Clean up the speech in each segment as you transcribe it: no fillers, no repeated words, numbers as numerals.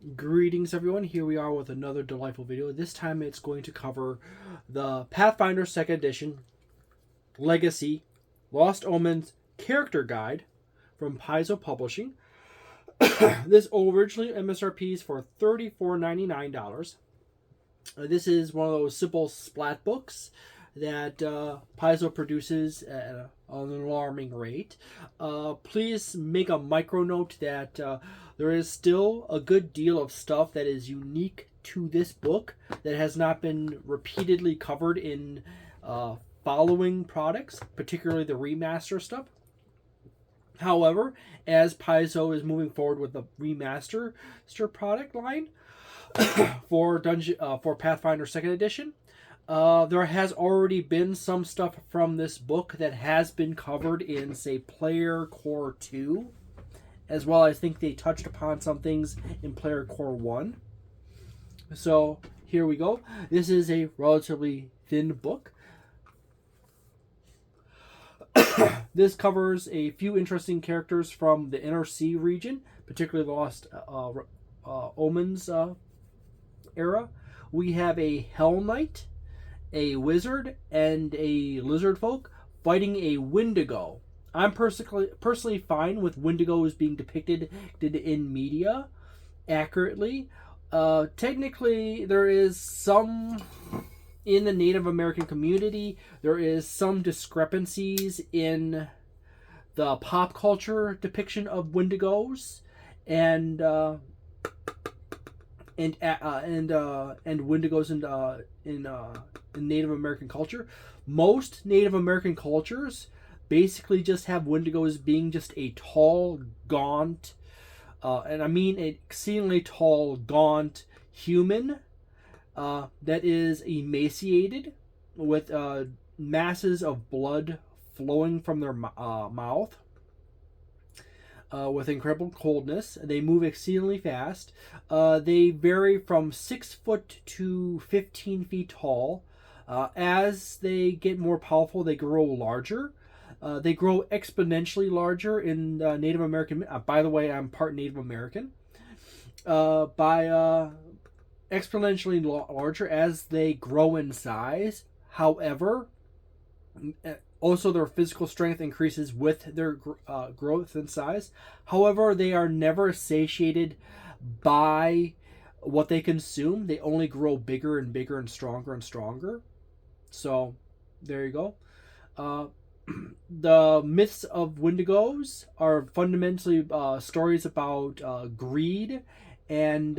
Greetings everyone, here we are with another delightful video. This time it's going to cover the Pathfinder 2nd Edition Legacy Lost Omens Character Guide from Paizo Publishing. This originally MSRPs for $34.99. This is one of those simple splat books that Paizo produces at an alarming rate. Please make a micro note that there is still a good deal of stuff that is unique to this book that has not been repeatedly covered in following products, particularly the remaster stuff. However, as Paizo is moving forward with the remaster product line for Pathfinder 2nd Edition, there has already been some stuff from this book that has been covered in, say, Player Core 2, as well as I think they touched upon some things in Player Core 1. So here we go. This is a relatively thin book. This covers a few interesting characters from the Inner Sea region, particularly the Lost Omens era. We have a Hell Knight, a wizard, and a lizardfolk fighting a Wendigo. I'm personally fine with Wendigos being depicted in media accurately. Technically, there is some in the Native American community. There is some discrepancies in the pop culture depiction of Wendigos and Wendigos in Native American culture. Most Native American cultures basically just have Wendigos being just a tall, gaunt, and I mean an exceedingly tall, gaunt human that is emaciated with masses of blood flowing from their mouth with incredible coldness. They move exceedingly fast. They vary from 6 foot to 15 feet tall. As they get more powerful, they grow larger. They grow exponentially larger in Native American. By the way, I'm part Native American. By exponentially larger as they grow in size. However, also their physical strength increases with their growth in size. However, they are never satiated by what they consume. They only grow bigger and bigger and stronger. So, there you go. The myths of Wendigos are fundamentally stories about greed and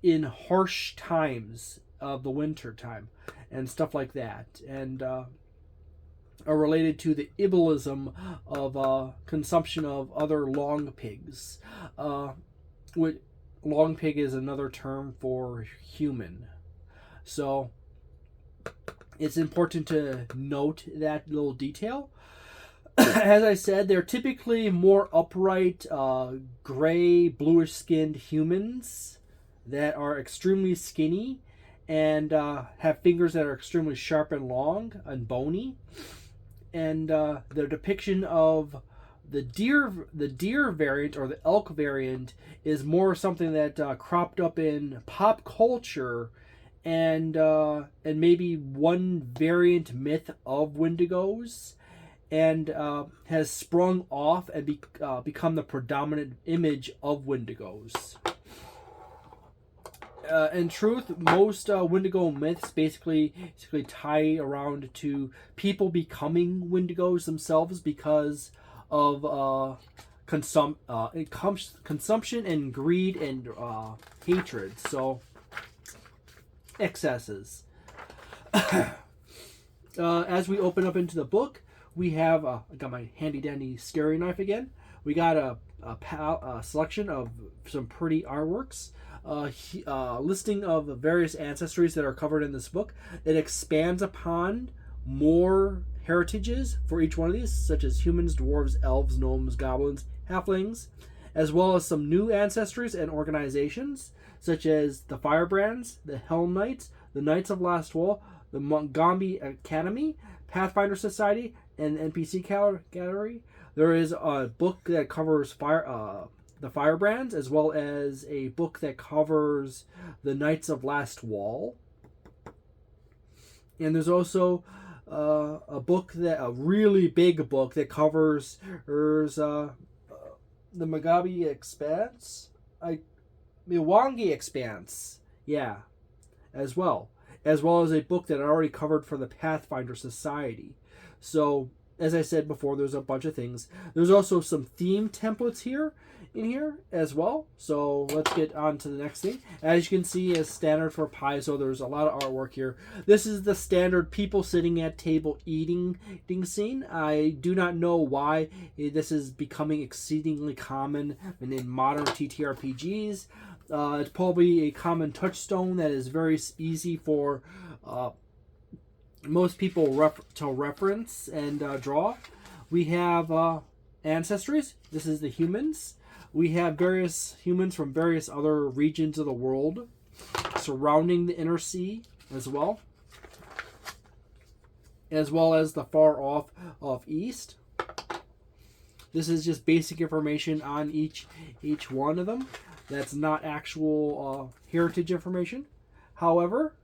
in harsh times of the winter time and stuff like that, and are related to the iblism of consumption of other long pigs. Long pig is another term for human. So it's important to note that little detail. As I said, they're typically more upright, gray, bluish-skinned humans that are extremely skinny and have fingers that are extremely sharp and long and bony. And the depiction of the deer variant or the elk variant is more something that cropped up in pop culture and maybe one variant myth of Wendigos, and has sprung off and become the predominant image of Wendigos. In truth, most Wendigo myths basically tie around to people becoming Wendigos themselves because of consumption and greed and hatred. So, excesses. As we open up into the book, we have I got my handy dandy scary knife again. We got a selection of some pretty artworks. Listing of the various ancestries that are covered in this book. It expands upon more heritages for each one of these, such as humans, dwarves, elves, gnomes, goblins, halflings, as well as some new ancestries and organizations, such as the Firebrands, the Hell Knights, the Knights of Last Wall, the Magaambya Academy, Pathfinder Society, and NPC Gallery. There is a book that covers the Firebrands, as well as a book that covers the Knights of Last Wall. And there's also a really big book that covers the Magaambya Expanse, Magaambya Expanse, yeah, as well as a book that I already covered for the Pathfinder Society. So, as I said before, there's a bunch of things. There's also some theme templates in here as well. So let's get on to the next thing. As you can see, as standard for Paizo, there's a lot of artwork here. This is the standard people sitting at table eating scene. I do not know why this is becoming exceedingly common in modern TTRPGs. It's probably a common touchstone that is very easy for most people to reference and draw. We have ancestries. This is the humans. We have various humans from various other regions of the world surrounding the inner sea as well as the far off of east. This is just basic information on each one of them. That's not actual heritage information. However,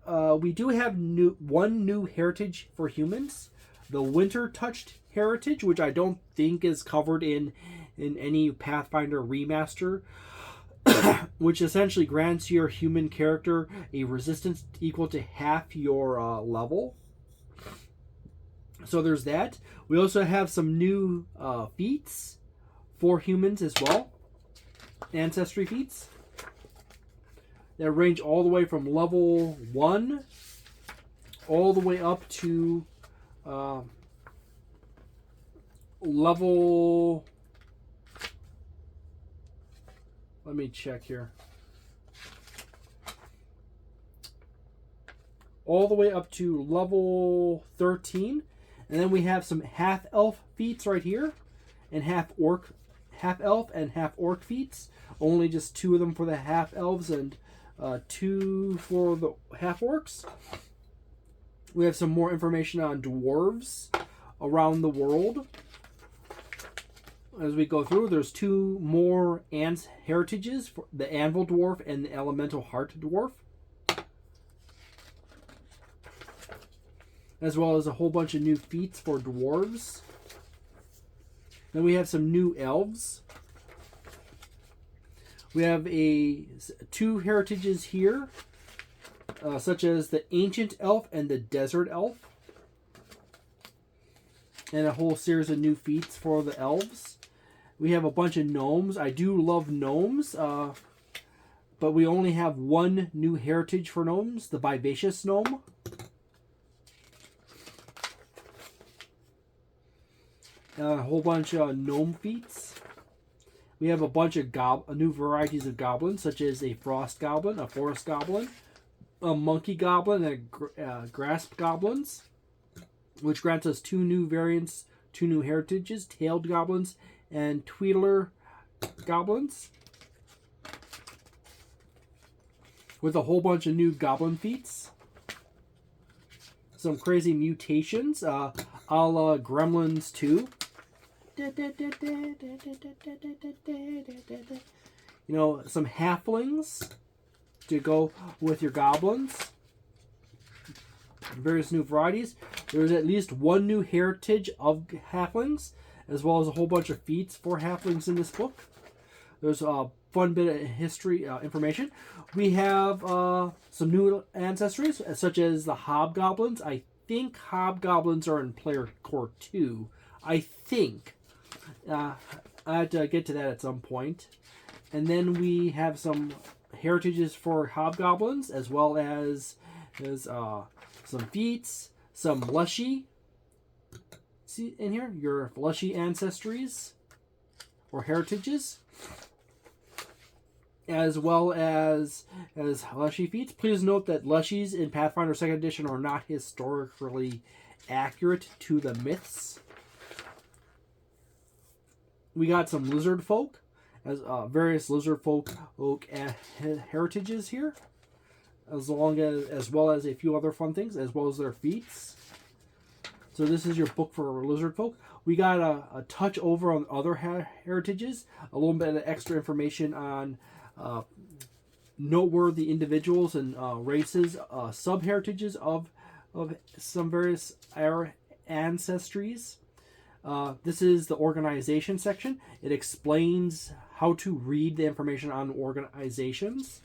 we do have one new heritage for humans, the Winter Touched heritage, which I don't think is covered in any Pathfinder remaster, which essentially grants your human character a resistance equal to half your level. So there's that. We also have some new feats for humans as well, ancestry feats that range all the way from level 1 all the way up to level... Let me check here. All the way up to level 13. And then we have some half-elf feats right here. And half-elf and half-orc feats. Only just 2 of them for the half-elves and 2 for the half-orcs. We have some more information on dwarves around the world. As we go through, there's 2 more heritages, for the Anvil Dwarf and the Elemental Heart Dwarf. As well as a whole bunch of new feats for dwarves. Then we have some new elves. We have 2 heritages here, such as the Ancient Elf and the Desert Elf. And a whole series of new feats for the elves. We have a bunch of gnomes. I do love gnomes, but we only have 1 new heritage for gnomes, the Vivacious Gnome. A whole bunch of gnome feats. We have a bunch of new varieties of goblins, such as a frost goblin, a forest goblin, a monkey goblin, and grasp goblins, which grants us 2 new variants, 2 new heritages, tailed goblins and tweedler goblins, with a whole bunch of new goblin feats. Some crazy mutations, a la Gremlins 2. You know, some halflings to go with your goblins. Various new varieties. There's at least 1 new heritage of halflings, as well as a whole bunch of feats for halflings in this book. There's a fun bit of history information. We have some new ancestries, such as the hobgoblins. I think hobgoblins are in Player Core 2. I think. I have to get to that at some point. And then we have some heritages for hobgoblins, as well as some feats, some leshy. See in here, your leshy ancestries or heritages, as well as leshy feats. Please note that leshies in Pathfinder 2nd Edition are not historically accurate to the myths. We got some lizardfolk, as various lizardfolk heritages here, as well as a few other fun things, as well as their feats. So this is your book for lizardfolk. We got a touch over on other heritages, a little bit of extra information on noteworthy individuals and races, sub-heritages of some various ancestries. This is the organization section. It explains how to read the information on organizations,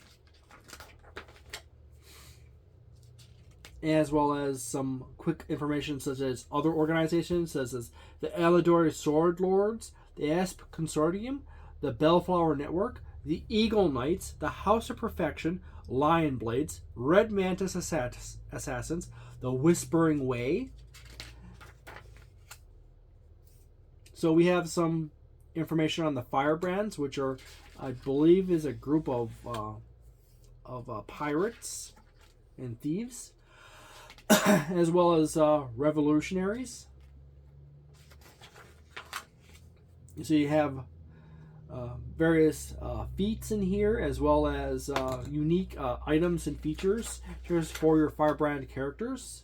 as well as some quick information such as other organizations, such as the Aladori Sword Lords, the Asp Consortium, the Bellflower Network, the Eagle Knights, the House of Perfection, Lion Blades, Red Mantis Assassins, the Whispering Way. So we have some information on the Firebrands, which are, I believe, is a group of pirates and thieves, as well as revolutionaries. So you have various feats in here, as well as unique items and features. Here's for your Firebrand characters.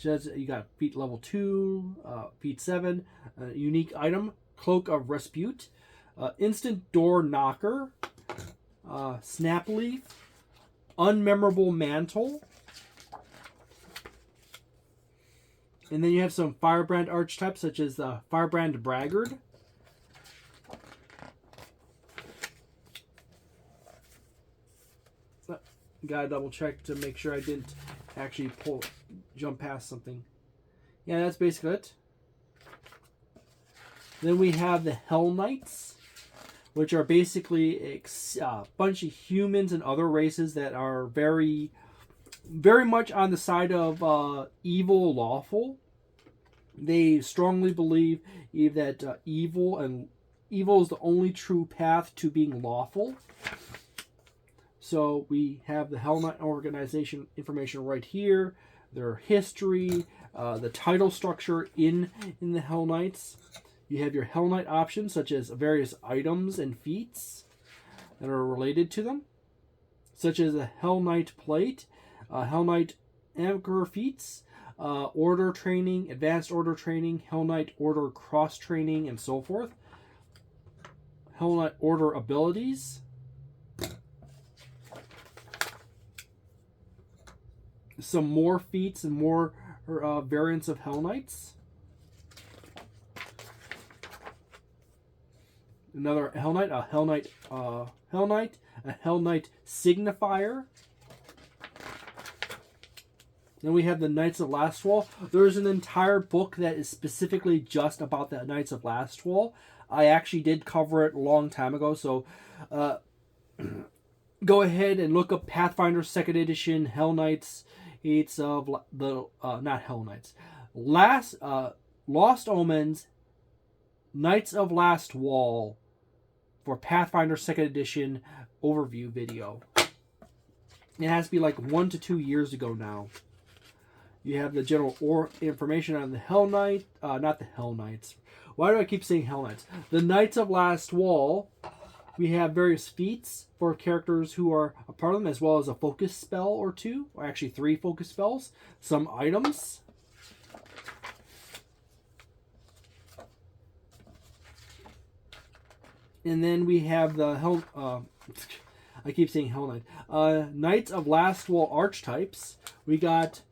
You got feat level 2, feat 7, unique item, Cloak of Respute, instant door knocker, snap leaf, unmemorable mantle, and then you have some Firebrand archetypes such as the Firebrand Braggart. Gotta double check to make sure I didn't actually jump past something. Yeah, that's basically it. Then we have the Hell Knights, which are basically a bunch of humans and other races that are very, very much on the side of evil, lawful. They strongly believe that evil is the only true path to being lawful. So we have the Hell Knight organization information right here, their history, the title structure in the Hell Knights. You have your Hell Knight options, such as various items and feats that are related to them, such as a Hell Knight plate, Hell Knight Anchor feats, order training, advanced order training, Hell Knight order cross training, and so forth. Hell Knight order abilities. Some more feats and more variants of Hell Knights. Another Hell Knight, a Hell Knight, a Hell Knight signifier. Then we have the Knights of Lastwall. There's an entire book that is specifically just about the Knights of Lastwall. I actually did cover it a long time ago, so go ahead and look up Pathfinder 2nd Edition Hell Knights. It's of the not Hell Knights, Lost Omens, Knights of Lastwall for Pathfinder 2nd Edition overview video. It has to be like 1 to 2 years ago now. You have the general information on the Hell Knight, not the Hell Knights. Why do I keep saying Hell Knights? The Knights of Lastwall. We have various feats for characters who are a part of them, as well as a focus spell or two, or actually 3 focus spells. Some items. And then we have the I keep saying Hell Knight. Knights of Lastwall archetypes. We got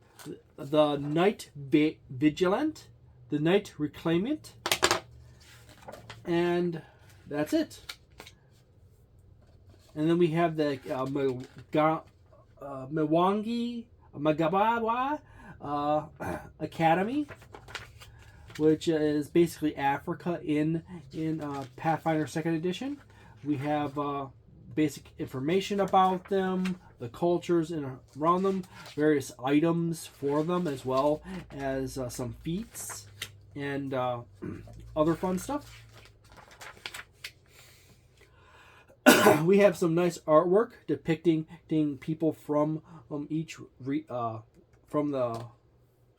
the Knight Vigilant, the Knight Reclaimant, and that's it. And then we have the Magaambya Academy, which is basically Africa in Pathfinder 2nd Edition. We have basic information about them, the cultures around them, various items for them, as well as some feats and other fun stuff. We have some nice artwork depicting people from from the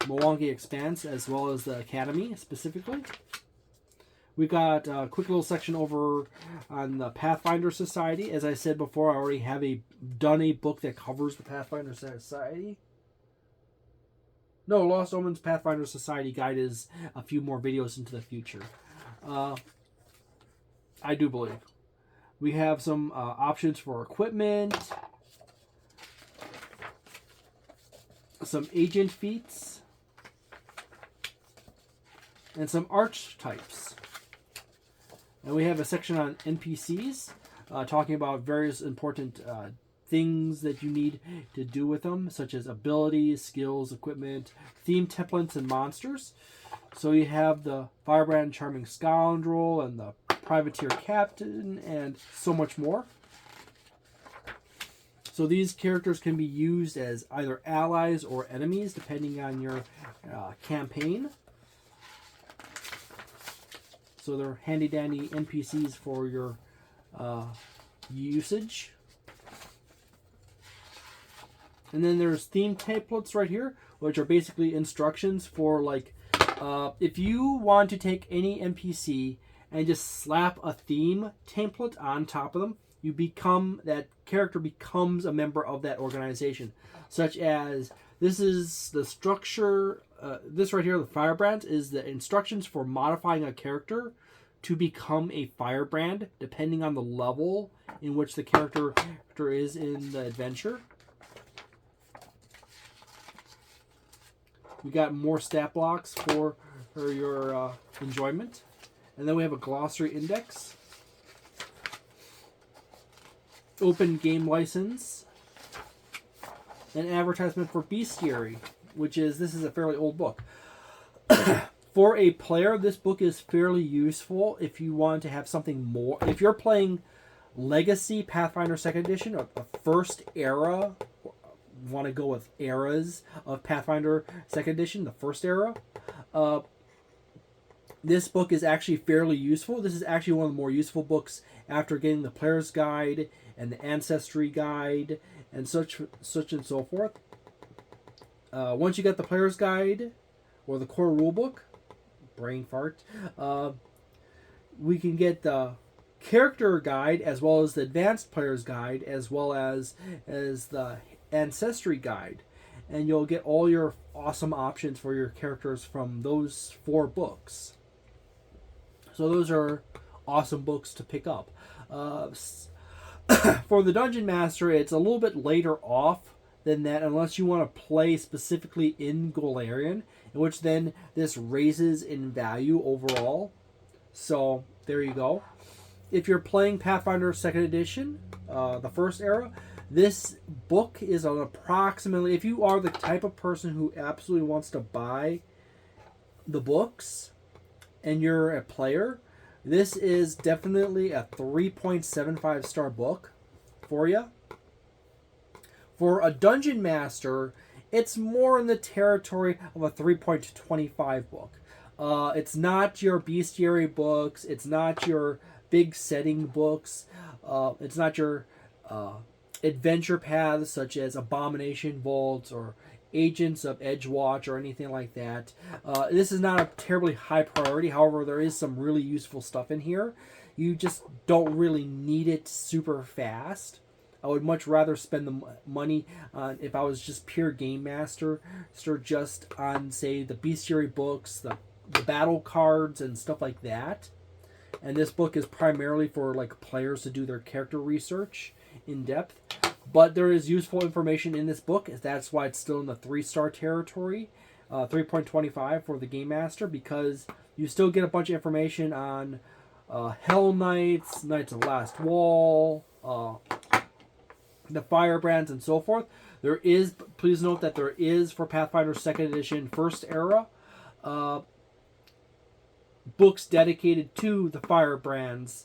Mwangi Expanse, as well as the Academy specifically. We got a quick little section over on the Pathfinder Society. As I said before, I already have done a book that covers the Pathfinder Society. No, Lost Omens Pathfinder Society guide is a few more videos into the future. I do believe. We have some options for equipment, some agent feats, and some archetypes. And we have a section on NPCs, talking about various important things that you need to do with them, such as abilities, skills, equipment, theme templates, and monsters. So you have the Firebrand Charming Scoundrel and the Privateer Captain and so much more. So these characters can be used as either allies or enemies depending on your campaign. So they're handy dandy NPCs for your usage. And then there's theme templates right here, which are basically instructions for, like, if you want to take any NPC and just slap a theme template on top of them, that character becomes a member of that organization. Such as, this is the structure, this right here, the Firebrands, is the instructions for modifying a character to become a Firebrand, depending on the level in which the character is in the adventure. We got more stat blocks for your enjoyment. And then we have a glossary index. Open game license. An advertisement for Bestiary, this is a fairly old book. For a player, this book is fairly useful if you want to have something more. If you're playing Legacy Pathfinder 2nd Edition, or the first era, want to go with eras of Pathfinder 2nd Edition, the first era, this book is actually fairly useful. This is actually one of the more useful books after getting the Player's Guide and the Ancestry Guide and such and so forth. Once you get the Player's Guide or the core rulebook, brain fart, we can get the Character Guide as well as the Advanced Player's Guide as well as the Ancestry Guide, and you'll get all your awesome options for your characters from those 4 books. So those are awesome books to pick up. For the Dungeon Master, it's a little bit later off than that, unless you want to play specifically in Golarion, in which then this raises in value overall. So there you go. If you're playing Pathfinder 2nd Edition, the first era, this book is on approximately, if you are the type of person who absolutely wants to buy the books and you're a player, this is definitely a 3.75 star book for you. For a Dungeon Master, it's more in the territory of a 3.25 book. It's not your bestiary books, it's not your big setting books, it's not your adventure paths such as Abomination Vaults or Agents of Edgewatch or anything like that. This is not a terribly high priority. However, there is some really useful stuff in here. You just don't really need it super fast. I would much rather spend the money on, if I was just pure game master, just on, say, the bestiary books, the battle cards and stuff like that. And this book is primarily for, like, players to do their character research in depth. But there is useful information in this book. That's why it's still in the 3-star territory, 3.25 for the Game Master, because you still get a bunch of information on Hell Knights, Knights of the Last Wall, the Firebrands, and so forth. There is, please note that there is, for Pathfinder 2nd Edition First Era, books dedicated to the Firebrands,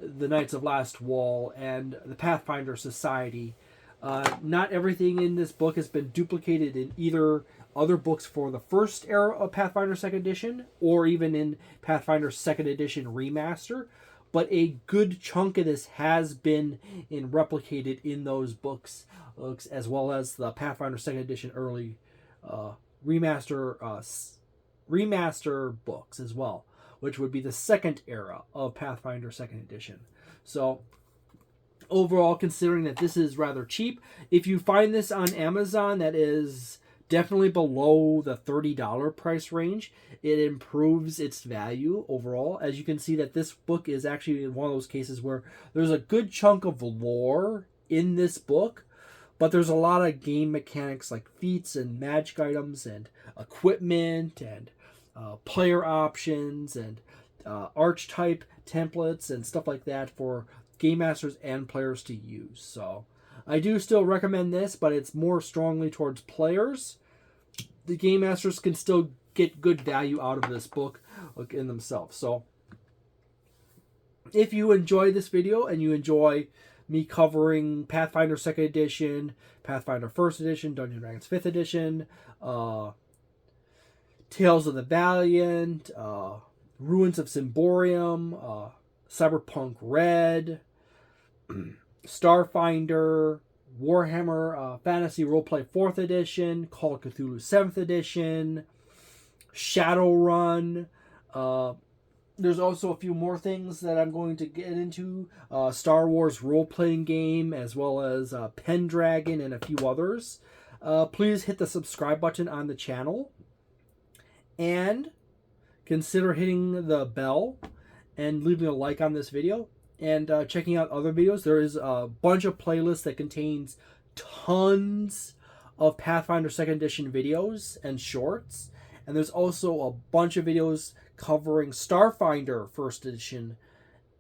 the Knights of Last Wall, and the Pathfinder Society. Not everything in this book has been duplicated in either other books for the first era of Pathfinder 2nd Edition, or even in Pathfinder 2nd Edition Remaster, but a good chunk of this has been replicated in those books, as well as the Pathfinder 2nd Edition early remaster books as well, which would be the second era of Pathfinder 2nd Edition. So overall, considering that this is rather cheap, if you find this on Amazon, that is definitely below the $30 price range. It improves its value overall. As you can see that this book is actually one of those cases where there's a good chunk of lore in this book, but there's a lot of game mechanics like feats and magic items and equipment and player options and archetype templates and stuff like that for game masters and players to use. So I do still recommend this, but it's more strongly towards players. The game masters can still get good value out of this book in themselves. So if you enjoy this video and you enjoy me covering Pathfinder 2nd Edition, Pathfinder 1st Edition, Dungeons & Dragons 5th Edition, Tales of the Valiant, Ruins of Symborium, Cyberpunk Red, Starfinder, Warhammer Fantasy Roleplay 4th Edition, Call of Cthulhu 7th Edition, Shadowrun. There's also a few more things that I'm going to get into. Star Wars Role-Playing Game, as well as Pendragon and a few others. Please hit the subscribe button on the channel. And consider hitting the bell and leaving a like on this video. And checking out other videos. There is a bunch of playlists that contains tons of Pathfinder 2nd Edition videos and shorts. And there's also a bunch of videos covering Starfinder 1st Edition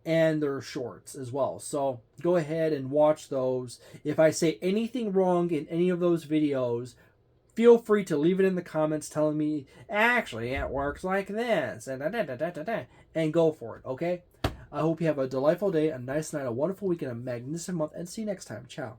and their shorts as well. So go ahead and watch those. If I say anything wrong in any of those videos, feel free to leave it in the comments telling me, actually, it works like this, and go for it, okay? I hope you have a delightful day, a nice night, a wonderful week, and a magnificent month, and see you next time. Ciao.